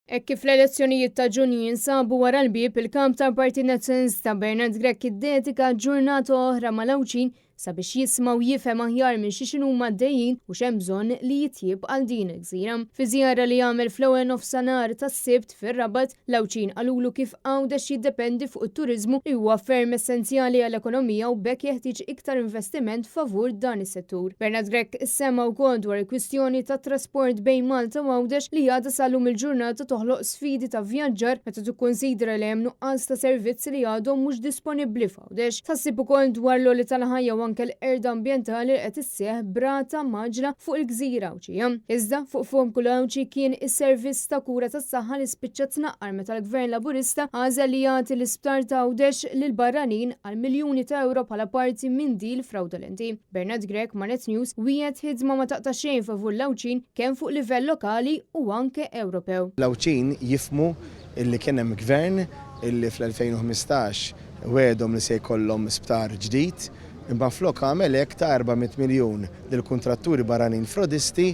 Kif l-elezzjonijiet ta' Ġunju jinsabu wara l-bieb il-kamp tal-Partit Nazzjonalista Bernard Grech iddedika ġurnata oħra mal-Lawċin sabiex jisma' u jifhem aħjar minn xi huma għaddejjin u x'hemm bżonn li jitjieb għal din il-gżira. Fi żjara li jagħmel fl-ewwel nofsinhar tas-Sibt fir-Rabat, Lawċin qalulu kif għawdex jiddependi fuq it-turiżmu li huwa ferm essenzjali għall-ekonomija u bekk jeħtieġ iktar investiment favur dan is-settur. Bernard Grech issemma wkoll dwar il-kwistjoni tat-trasport bejn Malta u Għawdex li għadha sal-lum il-ġurnata toħloq sfidi ta' vjaġġar meta tikkunsidra li hemm nuqqas ta' servizzi li għadhom mhux disponibbli f'Għawdex. Tassib ukoll dwar l-għoli tal-ħajja u anke l-erda ambjentali li qed isseħħ brata maġla fuq il-Gżira Awċija. Iżda fuq Fomku Awċi kien is-servizz ta' kura tas-saħħa li spiċċa tnaqqar meta l-Gvern Laburista għażel li jagħti l-isptar ta' Għawdex lil barranin għal miljuni ta' euro bħala parti minn deal fraudolenti. Bernard Grech ma' Net News wieħed ħidma ma taqta' xejn favur l-Lawċin kemm fuq livell lokali u anke Ewropew. L-Lawċin jifmu illi kien hemm gvern illi fl-2015 wedhom li se jkollhom isptar ġdid, imma flok għamel hekk ta' 400 miljun lil kuntratturi barranin frodisti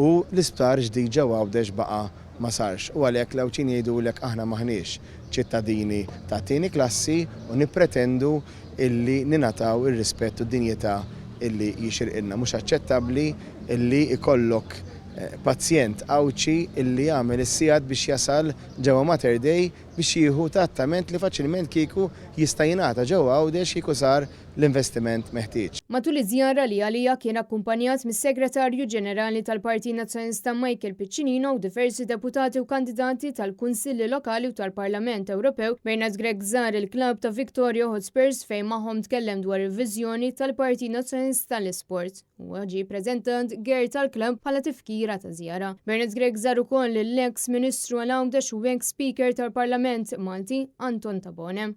u l-isptar ġdid ġewwa Għawdex baqa' ma sarx. U għalhekk Lawċin jgħidulek aħna maħniex ċittadini ta' tieni klassi u nippretendu illi ninataw ir-rispett u d-dinjità illi jixirqilna. Mhux aċċettabbli illi ikollok pazjent Awċi illi jagħmel is-sigħat biex jasal ġewwa Mater Dei biex jieħu trattament li faċilment kieku jista' jingħata ġewwa Għawdex kieku sar l-investiment meħtieġ. Matul iż-żjara li għalija kien akkumpanjat mis-Segretarju Ġenerali tal-Partit Nazzjonalista Michael Piccinino u diversi deputati u kandidati tal-Kunsilli Lokali u tal-Parlament Ewropew. Bernard Grech żar il-klabb ta' Victoria Hotspurs fejn magħhom tkellem dwar il-viżjoni tal-Partit Nazzjonalista tal-Isport. U ġie preżentant ger tal-klabb bħala tifkira ta' żjara. Bernard Grech żar ukoll l-eks Ministru għal Għawdex u ex Speaker tal-Parlament Malti Anton Tabone.